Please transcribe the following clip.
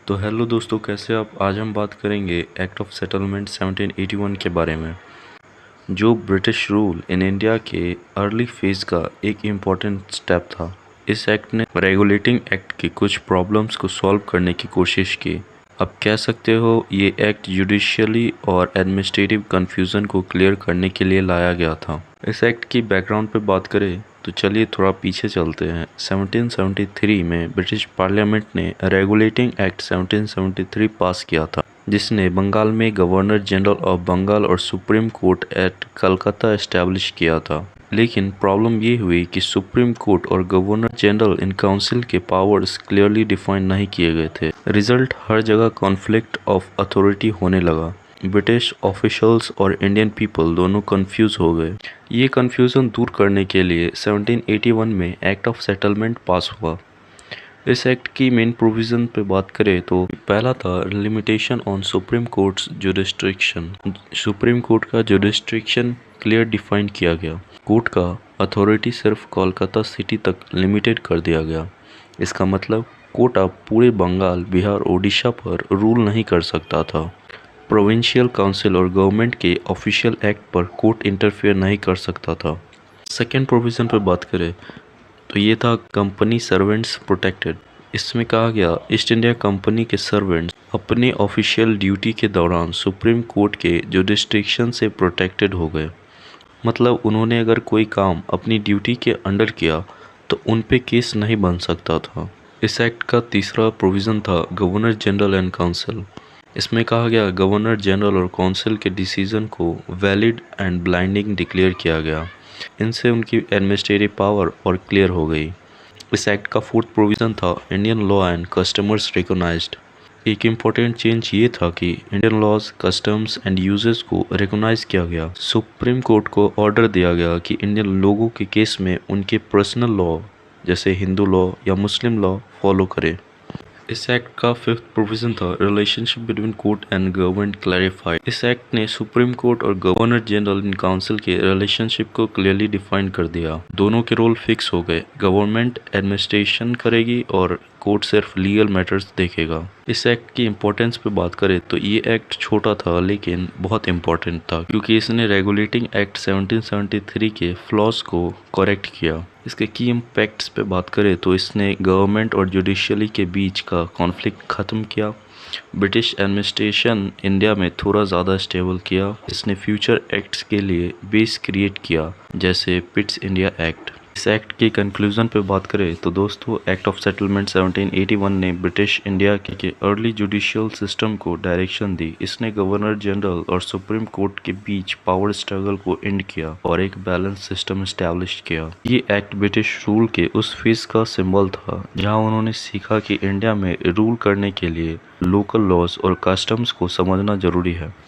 तो हेलो दोस्तों, कैसे आप। आज हम बात करेंगे एक्ट ऑफ सेटलमेंट 1781 के बारे में, जो ब्रिटिश रूल इन इंडिया के अर्ली फेज का एक इम्पॉर्टेंट स्टेप था। इस एक्ट ने रेगुलेटिंग एक्ट की कुछ प्रॉब्लम्स को सॉल्व करने की कोशिश की। अब कह सकते हो ये एक्ट जुडिशियली और एडमिनिस्ट्रेटिव कन्फ्यूज़न को क्लियर करने के लिए लाया गया था। इस एक्ट की बैकग्राउंड पे बात करें तो चलिए थोड़ा पीछे चलते हैं। 1773 में ब्रिटिश पार्लियामेंट ने रेगुलेटिंग एक्ट 1773 पास किया था, जिसने बंगाल में गवर्नर जनरल ऑफ बंगाल और supreme court at Calcutta establish किया था। लेकिन प्रॉब्लम ये हुई कि सुप्रीम कोर्ट और गवर्नर जनरल इन काउंसिल के पावर्स क्लियरली डिफाइन नहीं किए गए थे। रिजल्ट, हर जगह कॉन्फ्लिक्ट ऑफ अथॉरिटी होने लगा। ब्रिटिश ऑफिशियल्स और इंडियन पीपल दोनों कंफ्यूज हो गए। ये कंफ्यूजन दूर करने के लिए 1781 में एक्ट ऑफ सेटलमेंट पास हुआ। इस एक्ट की मेन प्रोविज़न पे बात करें तो पहला था limitation on supreme courts jurisdiction. Supreme court का जुरिस्डिक्शन क्लियर डिफाइन किया गया। कोर्ट का अथॉरिटी सिर्फ कोलकाता सिटी तक लिमिटेड कर दिया गया। इसका मतलब कोर्ट अब पूरे बंगाल, बिहार, ओडिशा पर रूल नहीं कर सकता था। प्रोविंशियल काउंसिल और गवर्नमेंट के ऑफिशियल एक्ट पर कोर्ट इंटरफेयर नहीं कर सकता था। सेकेंड प्रोविज़न पर बात करें तो ये था कंपनी सर्वेंट्स प्रोटेक्टेड। इसमें कहा गया ईस्ट इंडिया कंपनी के सर्वेंट्स अपने ऑफिशियल ड्यूटी के दौरान सुप्रीम कोर्ट के जुरिस्डिक्शन से प्रोटेक्टेड हो गए। मतलब उन्होंने अगर कोई काम अपनी ड्यूटी के अंडर किया तो उन पे केस नहीं बन सकता था। इस एक्ट का तीसरा प्रोविज़न था गवर्नर जनरल एंड काउंसिल। इसमें कहा गया गवर्नर जनरल और काउंसिल के डिसीजन को वैलिड एंड ब्लाइंडिंग डिक्लेयर किया गया। इनसे उनकी एडमिनिस्ट्रेटिव पावर और क्लियर हो गई। इस एक्ट का फोर्थ प्रोविज़न था Indian law and customers recognised. एक इम्पॉर्टेंट चेंज ये था कि Indian laws, customs and usages को रिकॉग्नाइज किया गया। सुप्रीम कोर्ट को ऑर्डर दिया गया कि इंडियन लोगों के केस में उनके पर्सनल लॉ जैसे हिंदू लॉ या मुस्लिम लॉ फॉलो करे। इस एक्ट का फिफ्थ प्रोविज़न था relationship between court and government clarified. इस एक्ट ने सुप्रीम कोर्ट और गवर्नर जनरल इन काउंसिल के रिलेशनशिप को क्लियरली डिफाइन कर दिया। दोनों के रोल फिक्स हो गए। गवर्नमेंट एडमिनिस्ट्रेशन करेगी और कोर्ट सिर्फ लीगल मैटर्स देखेगा। इस एक्ट की इम्पोर्टेंस पे बात करें तो ये एक्ट छोटा था लेकिन बहुत इम्पोर्टेंट था, क्योंकि इसने रेगुलेटिंग एक्ट 1773 के फ्लॉज को करेक्ट किया। इसके की इम्पैक्ट्स पे बात करें तो इसने गवर्नमेंट और जुडिशरी के बीच का कॉन्फ्लिक्ट ख़त्म किया। ब्रिटिश एडमिनिस्ट्रेशन इंडिया में थोड़ा ज़्यादा स्टेबल किया। इसने फ्यूचर एक्ट्स के लिए बेस क्रिएट किया, जैसे पिट्स इंडिया एक्ट। इस एक्ट के कंक्लूजन पे बात करें तो दोस्तों, एक्ट ऑफ सेटलमेंट 1781 ने ब्रिटिश इंडिया के अर्ली जुडिशियल सिस्टम को डायरेक्शन दी। इसने गवर्नर जनरल और सुप्रीम कोर्ट के बीच पावर स्ट्रगल को एंड किया और एक बैलेंस सिस्टम एस्टैब्लिश किया। ये एक्ट ब्रिटिश रूल के उस फेज का सिंबल था जहां उन्होंने सीखा कि इंडिया में रूल करने के लिए लोकल लॉज और कस्टम्स को समझना जरूरी है।